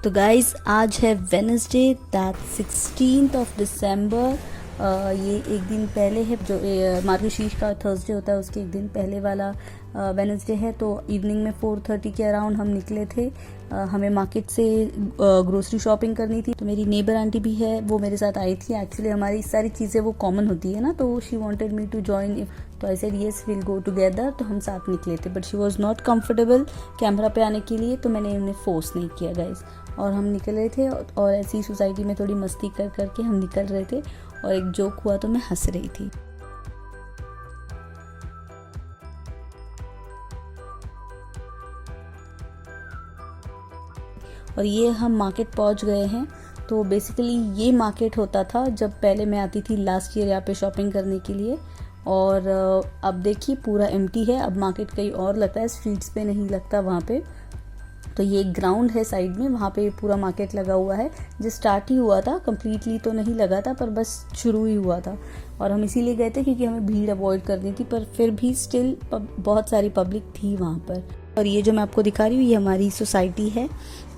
तो गाइज आज है Wednesday that 16th of December. ये एक दिन पहले है, जो मार्गशीर्ष का थर्सडे होता है उसके एक दिन पहले वाला वेनसडे है। तो इवनिंग में 4:30 के अराउंड हम निकले थे। हमें मार्केट से ग्रोसरी शॉपिंग करनी थी। तो मेरी नेबर आंटी भी है, वो मेरे साथ आई थी। एक्चुअली हमारी सारी चीज़ें वो कॉमन होती है ना, तो she wanted me to join. तो I said yes will go together. तो हम साथ निकले थे, but she was not comfortable camera पे आने के लिए, तो मैंने उन्हें फोर्स नहीं किया गाइज। और हम निकल रहे थे और ऐसी सोसाइटी में थोड़ी मस्ती कर करके हम निकल रहे थे। और एक जोक हुआ तो मैं हंस रही थी। और ये हम मार्केट पहुंच गए हैं। तो बेसिकली ये मार्केट होता था जब पहले मैं आती थी लास्ट ईयर यहाँ पे शॉपिंग करने के लिए। और अब देखिए पूरा एम्प्टी है। अब मार्केट कहीं और लगता है, स्ट्रीट्स पे नहीं लगता वहाँ पे। तो ये एक ग्राउंड है साइड में, वहाँ पे पूरा मार्केट लगा हुआ है। जो स्टार्ट ही हुआ था, कम्प्लीटली तो नहीं लगा था, पर बस शुरू ही हुआ था। और हम इसीलिए गए थे क्योंकि हमें भीड़ अवॉइड करनी थी, पर फिर भी स्टिल बहुत सारी पब्लिक थी वहाँ पर। और ये जो मैं आपको दिखा रही हूँ ये हमारी सोसाइटी है।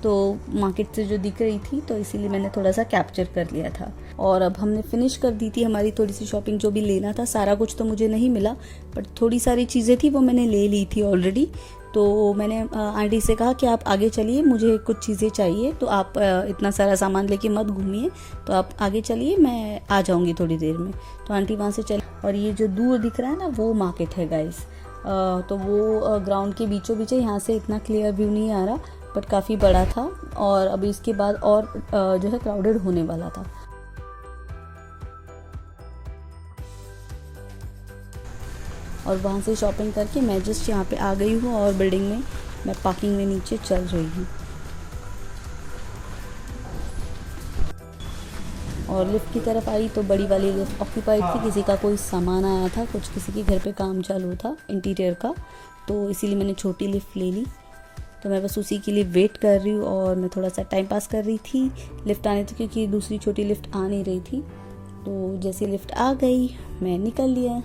तो मार्केट से जो दिख रही थी, तो इसीलिए मैंने थोड़ा सा कैप्चर कर लिया था। और अब हमने फिनिश कर दी थी हमारी थोड़ी सी शॉपिंग, जो भी लेना था। सारा कुछ तो मुझे नहीं मिला, बट थोड़ी सारी चीज़ें थी वो मैंने ले ली थी ऑलरेडी। तो मैंने आंटी से कहा कि आप आगे चलिए, मुझे कुछ चीज़ें चाहिए, तो आप इतना सारा सामान लेके मत घूमिए, तो आप आगे चलिए, मैं आ जाऊंगी थोड़ी देर में। तो आंटी वहाँ से चली। और ये जो दूर दिख रहा है ना, वो मार्केट है गाइस। तो वो ग्राउंड के बीचों बीच है। यहाँ से इतना क्लियर व्यू नहीं आ रहा, बट काफ़ी बड़ा था। और अभी इसके बाद और जो है क्राउडेड होने वाला था। और वहाँ से शॉपिंग करके मैं जस्ट यहाँ पे आ गई हूँ और बिल्डिंग में मैं पार्किंग में नीचे चल रही हूँ। और लिफ्ट की तरफ आई तो बड़ी वाली लिफ्ट ऑक्यूपाइड थी, किसी का कोई सामान आया था, कुछ किसी के घर पे काम चालू था इंटीरियर का, तो इसीलिए मैंने छोटी लिफ्ट ले ली। तो मैं बस उसी के लिए वेट कर रही हूँ और मैं थोड़ा सा टाइम पास कर रही थी लिफ्ट आने तक, क्योंकि दूसरी छोटी लिफ्ट आ नहीं रही थी। तो जैसे लिफ्ट आ गई मैं निकल लिया।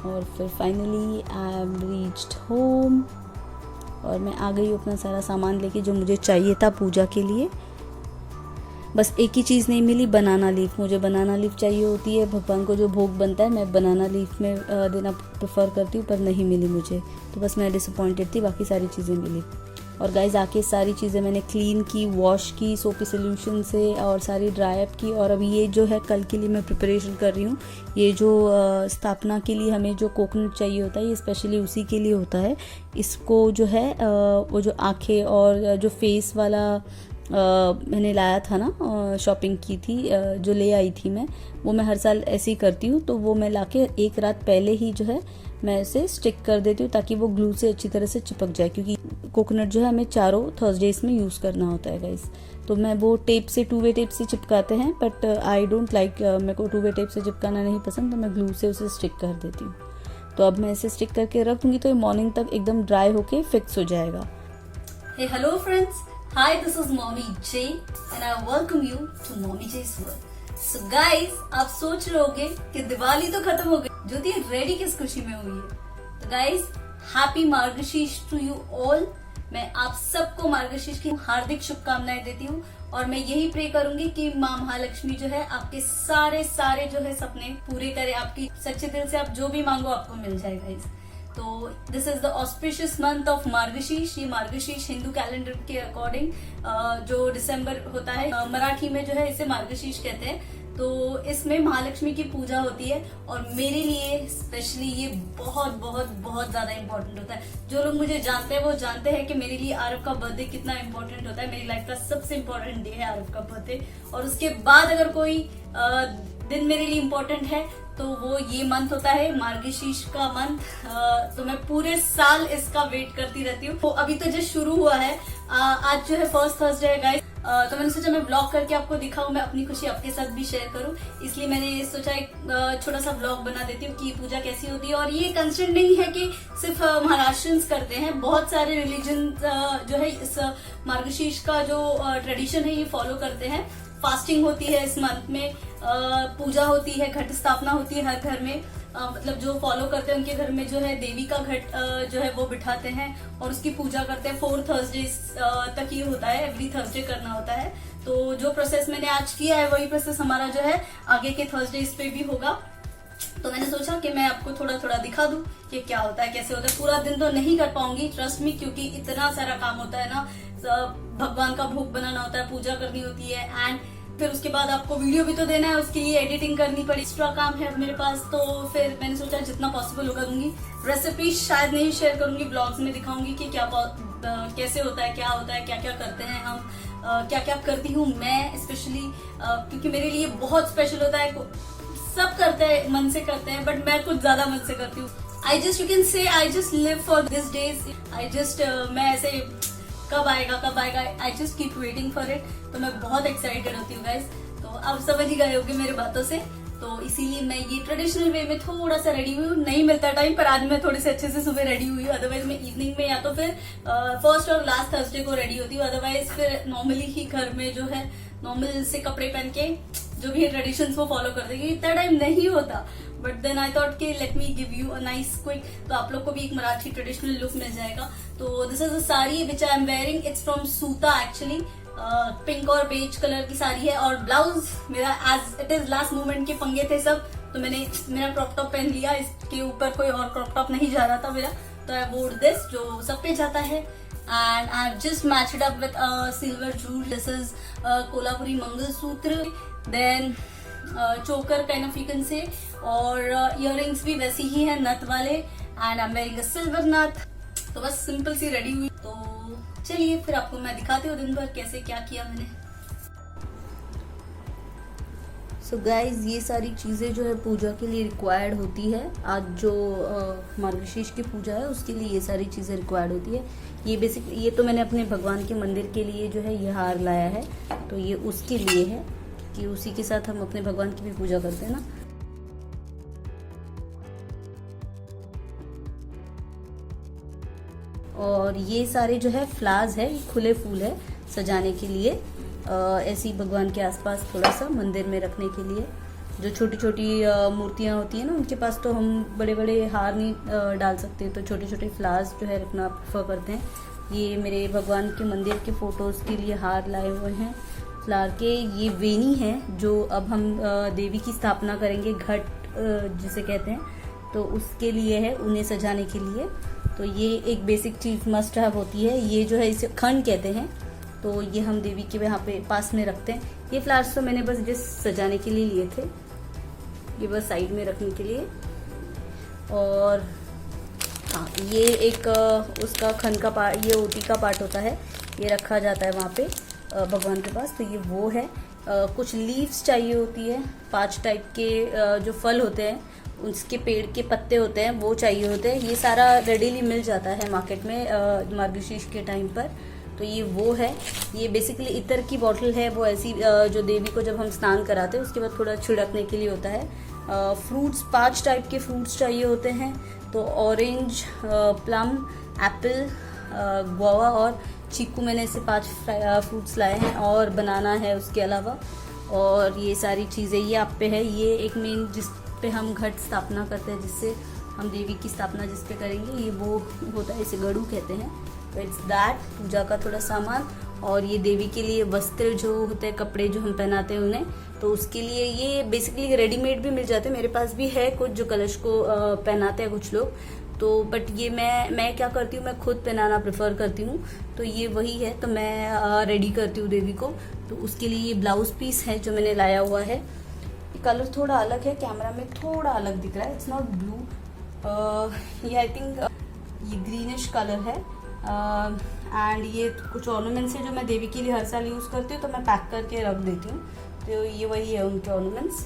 और फिर finally I am reached home. और मैं आ गई अपना सारा सामान लेके जो मुझे चाहिए था पूजा के लिए। बस एक ही चीज़ नहीं मिली, बनाना लीफ। मुझे बनाना लीफ चाहिए होती है, भगवान को जो भोग बनता है मैं बनाना लीफ में देना प्रेफर करती हूँ, पर नहीं मिली मुझे। तो बस मैं डिसअपॉइंटेड थी, बाकी सारी चीज़ें मिली। और गाइज आके सारी चीज़ें मैंने क्लीन की, वॉश की सोपी सोल्यूशन से, और सारी ड्राई अप की। और अभी ये जो है कल के लिए मैं प्रिपरेशन कर रही हूँ। ये जो स्थापना के लिए हमें जो कोकोनट चाहिए होता है, ये स्पेशली उसी के लिए होता है। इसको जो है वो जो आँखें और जो फेस वाला मैंने लाया था ना, शॉपिंग की थी, जो ले आई थी वो मैं हर साल ऐसे ही करती हूँ। तो वो मैं लाके एक रात पहले ही जो है मैं इसे स्टिक कर देती हूँ, ताकि वो ग्लू से अच्छी तरह से चिपक जाए, क्योंकि कोकोनट जो है हमें चारों थर्सडेज में यूज़ करना होता है गाइस। तो मैं वो टेप से, 2 वे टेप से चिपकाते हैं, बट आई डोंट लाइक, मेरे को 2 वे टेप से चिपकाना नहीं पसंद, तो मैं ग्लू से उसे स्टिक कर देती हूँ। तो अब मैं इसे स्टिक करके रख दूँगी, तो ये मॉर्निंग तक एकदम ड्राई होके फिक्स हो जाएगा। Hey, hello friends. Hi, this is Mommy J and I welcome you to Mommy J's World. So guys, आप सोच रहे होगे कि दिवाली तो खत्म हो गई, ज्योति रेडी किस खुशी में हुई है। तो guys, happy Margashirsha to you all. मैं आप सबको मार्गशीर्ष की हार्दिक शुभकामनाएं देती हूँ। और मैं यही प्रे करूंगी कि माँ महालक्ष्मी जो है आपके सारे सारे जो है सपने पूरे करे। आपकी सच्चे दिल से आप जो भी मांगो आपको मिल जाएगा इस। तो this is the auspicious month of Margashirsha. ये मार्गशीर्ष हिंदू कैलेंडर के अकॉर्डिंग जो दिसंबर होता है, मराठी में जो है इसे मार्गशीर्ष कहते हैं। तो इसमें महालक्ष्मी की पूजा होती है, और मेरे लिए स्पेशली ये बहुत बहुत बहुत ज्यादा इम्पोर्टेंट होता है। जो लोग मुझे जानते हैं वो जानते हैं कि मेरे लिए आरव का बर्थडे कितना इम्पोर्टेंट होता है। मेरी लाइफ का सबसे इम्पोर्टेंट डे है आरव का बर्थडे। और उसके बाद अगर कोई दिन मेरे लिए इम्पोर्टेंट है तो वो ये मंथ होता है, मार्गशीर्ष का मंथ। तो मैं पूरे साल इसका वेट करती रहती हूँ। तो अभी तो जस्ट शुरू हुआ है, आज जो है फर्स्ट थर्सडे है गाइस। तो मैंने सोचा मैं ब्लॉग करके आपको दिखाऊं, मैं अपनी खुशी आपके साथ भी शेयर करूं, इसलिए मैंने सोचा एक छोटा सा ब्लॉग बना देती हूँ कि पूजा कैसी होती है। और ये कंसर्न नहीं है कि सिर्फ महाराष्ट्रियंस करते हैं, बहुत सारे रिलीजन जो है इस मार्गशीर्ष का जो ट्रेडिशन है ये फॉलो करते हैं। फास्टिंग होती है इस मंथ में, पूजा होती है, घट स्थापना होती है हर घर में। मतलब जो फॉलो करते हैं उनके घर में जो है देवी का घट जो है वो बिठाते हैं और उसकी पूजा करते हैं। 4 थर्सडेज तक ये होता है, एवरी थर्सडे करना होता है। तो जो प्रोसेस मैंने आज किया है वही प्रोसेस हमारा जो है आगे के थर्सडेज पे भी होगा। तो मैंने सोचा कि मैं आपको थोड़ा थोड़ा दिखा दूं कि क्या होता है, कैसे होता है। पूरा दिन तो नहीं कर पाऊंगी, ट्रस्ट मी, क्योंकि इतना सारा काम होता है ना, भगवान का भोग बनाना होता है, पूजा करनी होती है, एंड फिर उसके बाद आपको वीडियो भी तो देना है, उसके लिए एडिटिंग करनी पड़ी, एक्स्ट्रा काम है मेरे पास। तो फिर मैंने सोचा जितना पॉसिबल होगा दूंगी। रेसिपी शायद नहीं शेयर करूंगी, ब्लॉग्स में दिखाऊंगी कि क्या कैसे होता है, क्या होता है, क्या क्या करते हैं हम, क्या क्या करती हूँ मैं स्पेशली, क्योंकि मेरे लिए बहुत स्पेशल होता है। सब करते हैं, मन से करते हैं, बट मैं कुछ ज्यादा मन से करती हूँ। I just, you can say, I just live for this days. I just, मैं ऐसे कब आएगा कब आएगा, I just keep waiting for it. तो मैं बहुत एक्साइटेड होती हूँ गाइस। तो आप समझ ही गए होंगे मेरे बातों से। तो इसीलिए मैं ये ट्रेडिशनल वे में थोड़ा सा रेडी हुई हूँ। नहीं मिलता टाइम, पर आज मैं थोड़े से अच्छे से सुबह रेडी हुई हूँ। अदरवाइज मैं इवनिंग में या तो फिर फर्स्ट और लास्ट थर्सडे को रेडी होती हूँ। अदरवाइज फिर नॉर्मली ही घर में जो है नॉर्मल से कपड़े पहन के जो भी ट्रेडिशंस वो फॉलो कर देंगे। इतना टाइम नहीं होता, बट देन आई थॉट कि let me give you a nice quick, तो आप लोग को भी एक मराठी ट्रेडिशनल लुक मिल जाएगा। तो this is a sari which I am wearing, it's from Suta actually. Pink और बेज कलर की साड़ी है, और ब्लाउज मेरा as it is last moment के पंगे थे सब, तो मैंने मेरा क्रॉप टॉप पहन लिया। इसके ऊपर कोई और क्रॉप टॉप नहीं जा रहा था मेरा, तो आई वोर दिस जो सब पे जाता है। And I've just matched it up with a silver jewel. This is Kolhapuri Mangalsutra. Then choker kind of you can say, और earrings भी वैसी ही है नथ वाले, and I'm wearing a silver नथ। तो बस सिंपल सी रेडी हुई। तो चलिए फिर आपको मैं दिखाती हूँ दिन भर कैसे क्या किया मैंने। सो गाइज, ये सारी चीज़ें जो है पूजा के लिए रिक्वायर्ड होती है। आज जो मार्गशीर्ष की पूजा है उसके लिए ये सारी चीज़ें रिक्वायर्ड होती है। ये बेसिक, ये तो मैंने अपने भगवान के मंदिर के लिए जो है ये हार लाया है, तो ये उसके लिए है कि उसी के साथ हम अपने भगवान की भी पूजा करते हैं ना। और ये सारे जो है फ्लावर्स है, ये खुले फूल है सजाने के लिए, ऐसी भगवान के आसपास थोड़ा सा मंदिर में रखने के लिए। जो छोटी छोटी मूर्तियाँ होती हैं ना, उनके पास तो हम बड़े बड़े हार नहीं डाल सकते, तो छोटे छोटे फ्लावर्स जो है रखना प्रेफर करते हैं। ये मेरे भगवान के मंदिर के फोटोज़ के लिए हार लाए हुए हैं फ्लावर के। ये वेनी है जो अब हम देवी की स्थापना करेंगे, घट जिसे कहते हैं, तो उसके लिए है, उन्हें सजाने के लिए। तो ये एक बेसिक चीज़ मस्ट हैव होती है। ये जो है इसे खंड कहते हैं, तो ये हम देवी के यहाँ पे पास में रखते हैं। ये फ्लावर्स तो मैंने बस जस्ट सजाने के लिए लिए थे, ये बस साइड में रखने के लिए। और हाँ, ये एक उसका खंड का पार्ट, ये ओटी का पार्ट होता है, ये रखा जाता है वहाँ पे भगवान के पास। तो ये वो है। कुछ लीव्स चाहिए होती है, 5 टाइप के जो फल होते हैं उसके पेड़ के पत्ते होते हैं वो चाहिए होते हैं। ये सारा रेडीली मिल जाता है मार्केट में मार्गशीर्ष के टाइम पर। तो ये वो है। ये बेसिकली इत्र की बॉटल है, वो ऐसी जो देवी को जब हम स्नान कराते हैं उसके बाद थोड़ा छिड़कने के लिए होता है। फ्रूट्स, 5 टाइप के फ्रूट्स चाहिए होते हैं, तो ऑरेंज, प्लम, एप्पल, गुआवा और चीकू, मैंने ऐसे 5 फ्रूट्स लाए हैं, और बनाना है उसके अलावा। और ये सारी चीज़ें ये आप पे है। ये एक मेन जिस पे हम घट स्थापना करते हैं, जिससे हम देवी की स्थापना जिस पे करेंगे, ये वो होता है, इसे गड़ू कहते हैं। तो इट्स दैट, पूजा का थोड़ा सामान। और ये देवी के लिए वस्त्र जो होते हैं, कपड़े जो हम पहनाते हैं उन्हें, तो उसके लिए ये बेसिकली रेडीमेड भी मिल जाते हैं। मेरे पास भी है कुछ जो कलश को पहनाते हैं कुछ लोग, तो बट ये मैं क्या करती हूँ, मैं खुद पहनाना प्रेफर करती हूँ। तो ये वही है, तो मैं रेडी करती हूँ देवी को। तो उसके लिए ये ब्लाउज पीस है जो मैंने लाया हुआ है। कलर थोड़ा अलग है, कैमरा में थोड़ा अलग दिख रहा है, इट्स नॉट ब्लू, ये आई थिंक ये ग्रीनिश कलर है। एंड ये कुछ ऑर्नामेंट्स है जो मैं देवी के लिए हर साल यूज़ करती हूँ, तो मैं पैक करके रख देती हूँ। तो ये वही है उनके ऑर्नामेंट्स।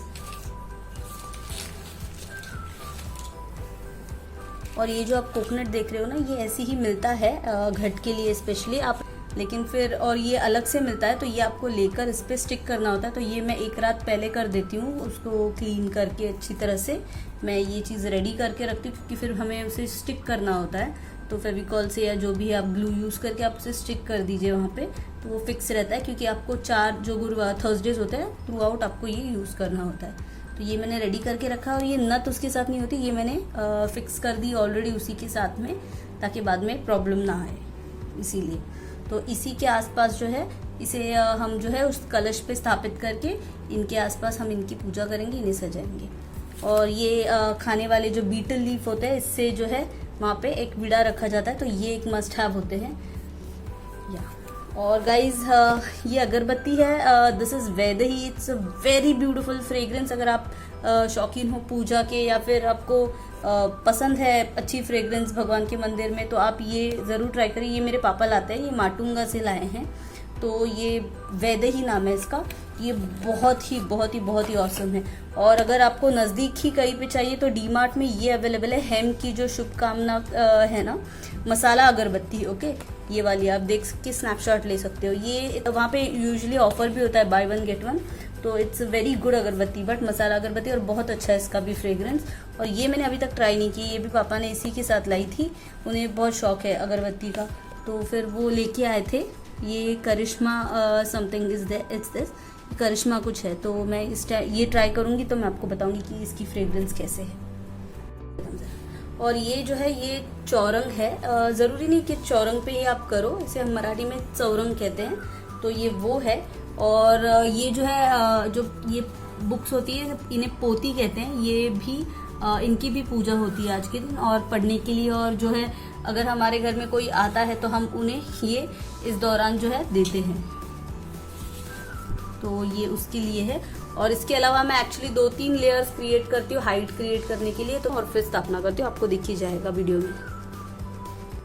और ये जो आप कोकोनट देख रहे हो ना, ये ऐसे ही मिलता है घट के लिए स्पेशली आप, लेकिन फिर और ये अलग से मिलता है, तो ये आपको लेकर इस पर स्टिक करना होता है। तो ये मैं एक रात पहले कर देती हूँ, उसको क्लीन करके अच्छी तरह से मैं ये चीज़ रेडी करके रखती हूँ, क्योंकि फिर हमें उसे स्टिक करना होता है। तो फेविकॉल से या जो भी आप ग्लू यूज़ करके आप उसे स्टिक कर दीजिए वहाँ पे, तो वो फिक्स रहता है। क्योंकि आपको 4 जो गुरुवार थर्सडेज होते हैं थ्रू आउट आपको ये यूज़ करना होता है। तो ये मैंने रेडी करके रखा और ये नथ उसके साथ नहीं होती, ये मैंने फिक्स कर दी ऑलरेडी उसी के साथ में, ताकि बाद में प्रॉब्लम ना आए, इसीलिए। तो इसी के आसपास जो है इसे हम जो है उस कलश पे स्थापित करके इनके आसपास हम इनकी पूजा करेंगे, इन्हें सजाएंगे। और ये खाने वाले जो बीटल लीफ होते हैं, इससे जो है वहाँ पे एक विड़ा रखा जाता है, तो ये एक मस्ट हैव होते हैं या। और गाइज ये अगरबत्ती है, this is Vaidehi, it's a very beautiful fragrance. अगर आप शौकीन हो पूजा के या फिर आपको पसंद है अच्छी फ्रेग्रेंस भगवान के मंदिर में, तो आप ये ज़रूर ट्राई करिए। ये मेरे पापा लाते हैं, ये माटुंगा से लाए हैं, तो ये वैदेही नाम है इसका। ये बहुत ही ऑसम है। और अगर आपको नज़दीक ही कहीं पे चाहिए तो डी मार्ट में ये अवेलेबल है, हेम की जो शुभकामना है ना, मसाला अगरबत्ती, ओके, ये वाली आप देख के स्नैपशॉट ले सकते हो। ये वहाँ पे यूजुअली ऑफर भी होता है, बाय 1 गेट 1, तो इट्स वेरी गुड अगरबत्ती, बट मसाला अगरबत्ती, और बहुत अच्छा है इसका भी फ्रेग्रेंस। और ये मैंने अभी तक ट्राई नहीं की, ये भी पापा ने इसी के साथ लाई थी, उन्हें बहुत शौक है अगरबत्ती का, तो फिर वो लेके आए थे। ये करिश्मा समथिंग इट्स दिस, करिश्मा कुछ है, तो मैं ये ट्राई करूँगी तो मैं आपको बताऊँगी कि इसकी फ्रेग्रेंस कैसे है। और ये जो है ये चौरंग है, ज़रूरी नहीं कि चौरंग पे ही आप करो, इसे हम मराठी में चौरंग कहते हैं, तो ये वो है। और ये जो है जो ये बुक्स होती है इन्हें पोती कहते हैं, ये भी इनकी भी पूजा होती है आज के दिन और पढ़ने के लिए। और जो है अगर हमारे घर में कोई आता है तो हम उन्हें ये इस दौरान जो है देते हैं, तो ये उसके लिए है। और इसके अलावा मैं एक्चुअली 2-3 लेयर्स क्रिएट करती हूँ हाइट क्रिएट करने के लिए, तो और फिर स्थापना करती हूँ, आपको दिख ही जाएगा वीडियो में।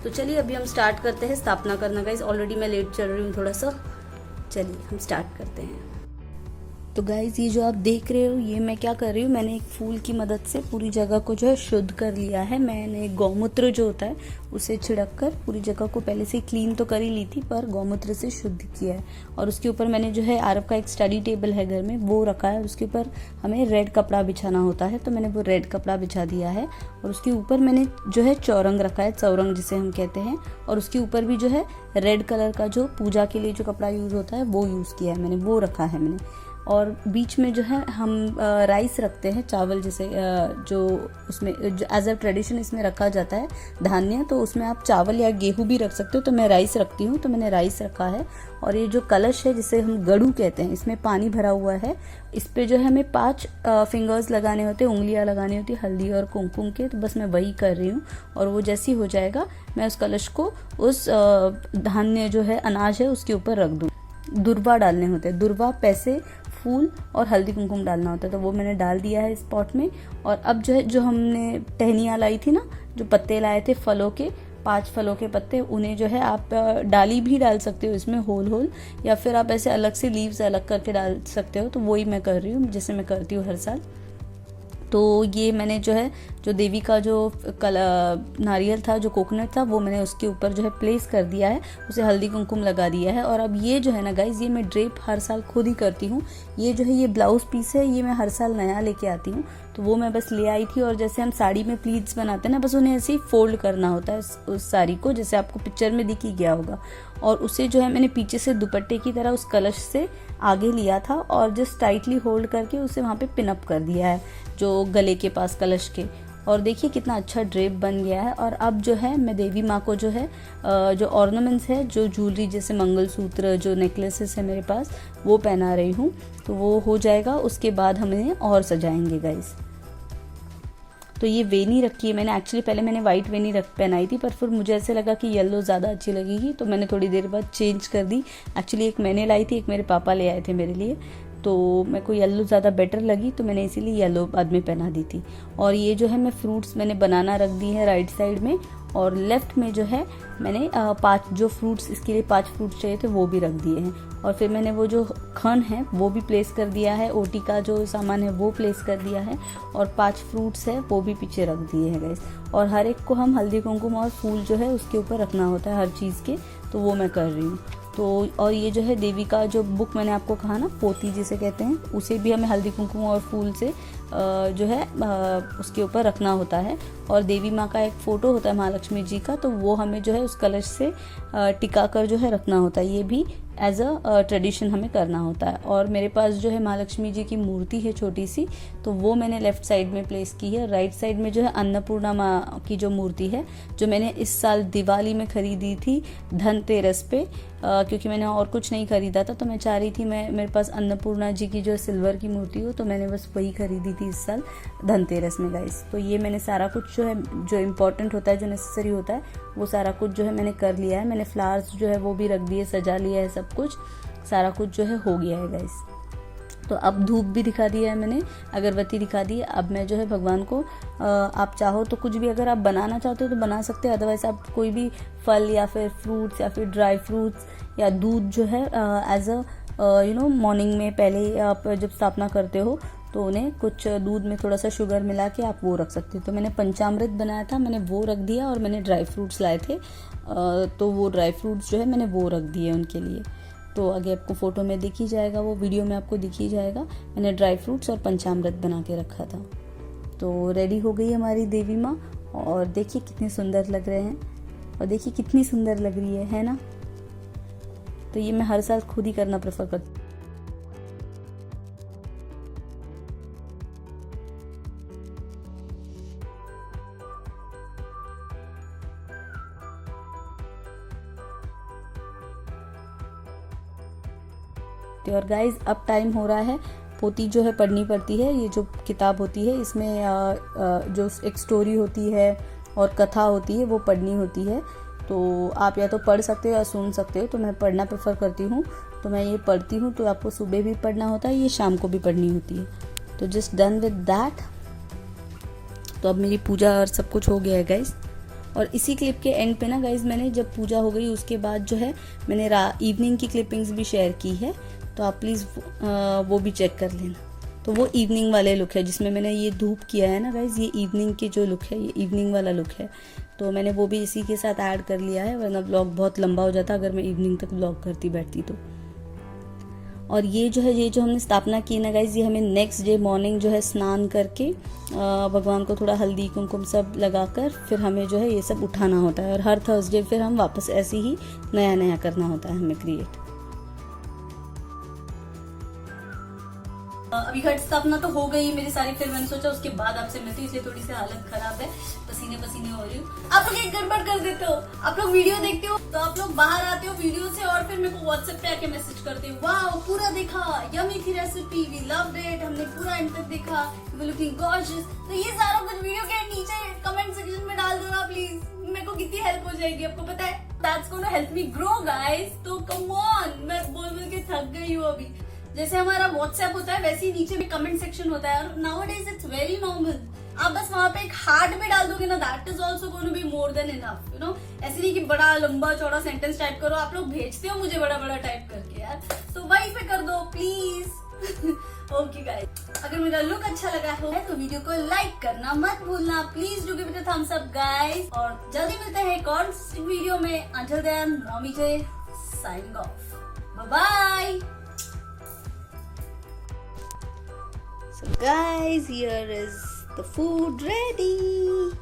तो चलिए अभी हम स्टार्ट करते हैं स्थापना करना गाइस। ऑलरेडी मैं लेट चल रही हूँ थोड़ा सा, चलिए हम स्टार्ट करते हैं। तो गाइज ये जो आप देख रहे हो ये मैं क्या कर रही हूँ, मैंने एक फूल की मदद से पूरी जगह को जो है शुद्ध कर लिया है। मैंने गौमूत्र जो होता है उसे छिड़क कर पूरी जगह को पहले से क्लीन तो कर ही ली थी, पर गौमूत्र से शुद्ध किया है। और उसके ऊपर मैंने जो है आरव का एक स्टडी टेबल है घर में, वो रखा है। उसके ऊपर हमें रेड कपड़ा बिछाना होता है, तो मैंने वो रेड कपड़ा बिछा दिया है। और उसके ऊपर मैंने जो है चौरंग रखा है, चौरंग जिसे हम कहते हैं, और उसके ऊपर भी जो है रेड कलर का जो पूजा के लिए जो कपड़ा यूज़ होता है वो यूज़ किया है मैंने, वो रखा है मैंने। और बीच में जो है हम राइस रखते हैं, चावल जिसे जो उसमें एज अ ट्रेडिशन इसमें रखा जाता है धान्य, तो उसमें आप चावल या गेहूं भी रख सकते हो, तो मैं राइस रखती हूँ, तो मैंने राइस रखा है। और ये जो कलश है जिसे हम गड़ू कहते हैं, इसमें पानी भरा हुआ है। इस पे जो है हमें 5 फिंगर्स लगाने होते हैं, उंगलियां लगानी होती है हल्दी और कुमकुम के, तो बस मैं वही कर रही हूँ। और वो जैसे ही हो जाएगा मैं उस कलश को उस धान्य जो है अनाज है उसके ऊपर रख दूँ। दुर्वा डालने होते हैं, दुर्वा, पैसे, फूल और हल्दी कुमकुम डालना होता है, तो वो मैंने डाल दिया है इस पॉट में। और अब जो है जो हमने टहनियाँ लाई थी ना, जो पत्ते लाए थे फलों के, 5 फलों के पत्ते, उन्हें जो है आप डाली भी डाल सकते हो इसमें होल, या फिर आप ऐसे अलग से लीव्स अलग करके डाल सकते हो, तो वही मैं कर रही हूँ जैसे मैं करती हूँ हर साल। तो ये मैंने जो है जो देवी का जो नारियल था, जो कोकोनट था, वो मैंने उसके ऊपर जो है प्लेस कर दिया है, उसे हल्दी कुमकुम लगा दिया है। और अब ये जो है ना गाइज, ये मैं ड्रेप हर साल खुद ही करती हूँ। ये जो है ये ब्लाउज पीस है, ये मैं हर साल नया लेके आती हूँ, तो वो मैं बस ले आई थी। और जैसे हम साड़ी में प्लीट्स बनाते हैं ना, बस उन्हें ऐसे ही फोल्ड करना होता है उस साड़ी को, जैसे आपको पिक्चर में दिख ही गया होगा। और उसे जो है मैंने पीछे से दुपट्टे की तरह उस कलश से आगे लिया था और जस्ट टाइटली होल्ड करके उसे वहाँ पे पिन अप कर दिया है, जो गले के पास कलश के। और देखिए कितना अच्छा ड्रेप बन गया है। और अब जो है मैं देवी माँ को जो है जो ऑर्नामेंट्स है, जो ज्वेलरी जैसे मंगलसूत्र, जो नेकलेसेस है मेरे पास, वो पहना रही हूँ, तो वो हो जाएगा। उसके बाद हम इन्हें और सजाएंगे गाइस। तो ये वेनी रखी है मैंने, एक्चुअली पहले मैंने वाइट वेनी पहनाई थी, पर फिर मुझे ऐसे लगा कि येलो ज़्यादा अच्छी लगेगी, तो मैंने थोड़ी देर बाद चेंज कर दी। एक्चुअली एक मैंने लाई थी, एक मेरे पापा ले आए थे मेरे लिए, तो मेरे को येलो ज़्यादा बेटर लगी, तो मैंने इसीलिए येलो बाद में पहना दी थी। और ये जो है मैं फ्रूट्स मैंने बनाना रख दी है राइट साइड में, और लेफ्ट में जो है मैंने 5 जो फ्रूट्स, इसके लिए 5 फ्रूट्स चाहिए थे, वो भी रख दिए हैं। और फिर मैंने वो जो खन है वो भी प्लेस कर दिया है, ओटी का जो सामान है वो प्लेस कर दिया है, और 5 फ्रूट्स है वो भी पीछे रख दिए हैं गाइस। और हर एक को हम हल्दी कुमकुम और फूल जो है उसके ऊपर रखना होता है हर चीज़ के, तो वो मैं कर रही हूँ। तो और ये जो है देवी का जो बुक मैंने आपको कहा ना, पोती जिसे कहते हैं, उसे भी हमें हल्दी कुमकुम और फूल से जो है उसके ऊपर रखना होता है। और देवी माँ का एक फ़ोटो होता है महालक्ष्मी जी का, तो वो हमें जो है उस कलश से टिका कर जो है रखना होता है। ये भी एज अ ट्रेडिशन हमें करना होता है। और मेरे पास जो है महालक्ष्मी जी की मूर्ति है छोटी सी, तो वो मैंने लेफ्ट साइड में प्लेस की है। राइट साइड में जो है अन्नपूर्णा माँ की जो मूर्ति है, जो मैंने इस साल दिवाली में खरीदी थी धनतेरस पे, क्योंकि मैंने और कुछ नहीं खरीदा था, तो मैं चाह रही थी मेरे पास अन्नपूर्णा जी की जो सिल्वर की मूर्ति हो, तो मैंने बस वही खरीदी थी इस साल धनतेरस में गाइस। तो ये मैंने सारा कुछ जो है, जो इम्पोर्टेंट होता है, जो नेसेसरी होता है, वो सारा कुछ जो है मैंने कर लिया है। मैंने फ्लावर्स जो है वो भी रख दिए, सजा लिया है, सब कुछ सारा कुछ जो है हो गया है गाइस। तो अब धूप भी दिखा दिया है मैंने, अगरबत्ती दिखा दी है। अब मैं जो है भगवान को आप चाहो तो कुछ भी अगर आप बनाना चाहते हो तो बना सकते हैं, अदरवाइज आप कोई भी फल या फिर फ्रूट्स या फिर ड्राई फ्रूट्स या दूध जो है एज अ मॉर्निंग में पहले आप जब स्थापना करते हो तो उन्हें कुछ दूध में थोड़ा सा शुगर मिला के आप वो रख सकते हो। तो मैंने पंचामृत बनाया था, मैंने वो रख दिया, और मैंने ड्राई फ्रूट्स लाए थे, तो वो ड्राई फ्रूट्स जो है मैंने वो रख दिए उनके लिए। तो आगे आपको फोटो में दिख ही जाएगा, वो वीडियो में आपको दिख ही जाएगा। मैंने ड्राई फ्रूट्स और पंचामृत बना के रखा था। तो रेडी हो गई हमारी देवी माँ, और देखिए कितने सुंदर लग रहे हैं, और देखिए कितनी सुंदर लग रही है ना। तो ये मैं हर साल खुद ही करना प्रेफर करती हूँ। और गाइज अब टाइम हो रहा है, पोती जो है पढ़नी पड़ती है। ये जो किताब होती है इसमें जो एक स्टोरी होती है और कथा होती है वो पढ़नी होती है। तो आप या तो पढ़ सकते हो या सुन सकते हो, तो मैं पढ़ना प्रेफर करती हूँ, तो मैं ये पढ़ती हूँ। तो आपको सुबह भी पढ़ना होता है, ये शाम को भी पढ़नी होती है। तो जस्ट डन विद दैट। तो अब मेरी पूजा और सब कुछ हो गया है गाइज। और इसी क्लिप के एंड पे ना गाइज, मैंने जब पूजा हो गई उसके बाद जो है मैंने इवनिंग की क्लिपिंग्स भी शेयर की है, तो आप प्लीज़ वो भी चेक कर लेना। तो वो इवनिंग वाले लुक है जिसमें मैंने ये धूप किया है ना गाइज, ये इवनिंग की जो लुक है, ये इवनिंग वाला लुक है। तो मैंने वो भी इसी के साथ ऐड कर लिया है, वरना ब्लॉग बहुत लंबा हो जाता अगर मैं इवनिंग तक ब्लॉग करती बैठती तो। और ये जो हमने स्थापना की ना गाइज, ये हमें नेक्स्ट डे मॉर्निंग जो है स्नान करके भगवान को थोड़ा हल्दी कुमकुम सब लगाकर फिर हमें जो है ये सब उठाना होता है। और हर थर्सडे फिर हम वापस ऐसे ही नया नया करना होता है हमें क्रिएट। अभी घट स्थापना तो हो गई मेरी सारी, फिर मैंने सोचा उसके बाद आपसे मिलती हूँ, इसलिए थोड़ी सी हालत खराब है, पसीने पसीने हो रही हूँ। आप लोग एक गड़बड़ कर देते हो, आप लोग वीडियो देखते हो तो आप लोग बाहर आते हो वीडियो से और फिर मेरे को व्हाट्सएप पे आके मैसेज करते हो, वाह पूरा देखा, यम्मी थी रेसिपी, वी लव्ड इट, हमने पूरा एंड तक देखा, यू वर लुकिंग गॉर्जियस। तो ये सारा कुछ वीडियो के नीचे कमेंट सेक्शन में डाल दो ना प्लीज, मेरे को कितनी हेल्प हो जाएगी, आपको पता है that's gonna help me grow guys. तो कम ऑन, मैं बोल बोल के थक गई हूँ अभी। जैसे हमारा व्हाट्सएप होता है वैसे ही नीचे में कमेंट सेक्शन होता है, और नाउअडेज इट्स वेरी नॉर्मल। आप बस वहां पे एक हार्ट में डाल दोगे ना, that is also going to be more than enough, you know. ऐसे नहीं कि बड़ा लंबा चौड़ा सेंटेंस टाइप करो, आप लोग भेजते हो मुझे बड़ा बड़ा टाइप करके यार, तो वहीं पे कर दो प्लीज। ओके गाइस, अगर मेरा लुक अच्छा लगा हो तो वीडियो को लाइक करना मत भूलना, please do give it a thumbs up guys. और जल्दी मिलते हैं एक और वीडियो में। Until then, mommy J signing off, bye bye. So guys, here is the food ready।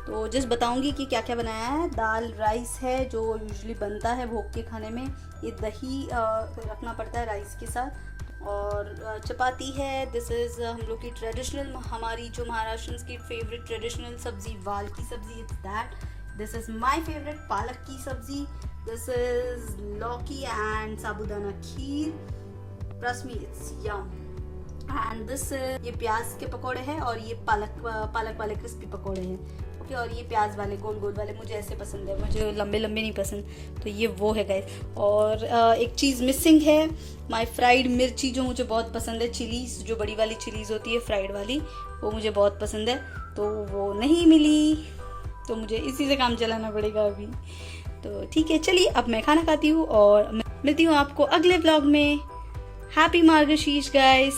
तो जस्ट बताऊंगी कि क्या क्या बनाया है। दाल राइस है जो यूजुअली बनता है भोग के खाने में, ये दही रखना पड़ता है राइस के साथ, और चपाती है। दिस इज़ हम लोग की ट्रेडिशनल, हमारी जो महाराष्ट्र की फेवरेट ट्रेडिशनल सब्जी वाल की सब्जी, it's that. This is my favourite पालक की सब्जी। This is lauki and sabudana kheer, trust me it's yum. And this, ये प्याज के पकोड़े हैं, और ये पालक वाले क्रिस्पी पकोड़े हैं। ओके, और ये प्याज वाले गोल गोल वाले मुझे ऐसे पसंद है, मुझे लंबे लंबे नहीं पसंद, तो ये वो है गाइस। और एक चीज़ मिसिंग है, माय फ्राइड मिर्ची जो मुझे बहुत पसंद है, चिलीज जो बड़ी वाली चिलीज होती है फ्राइड वाली, वो मुझे बहुत पसंद है, तो वो नहीं मिली, तो मुझे इसी से काम चलाना पड़ेगा अभी। तो ठीक है, चलिए अब मैं खाना खाती हूँ और मिलती हूँ आपको अगले व्लॉग में। हैप्पी मार्गशीर्ष गाइस।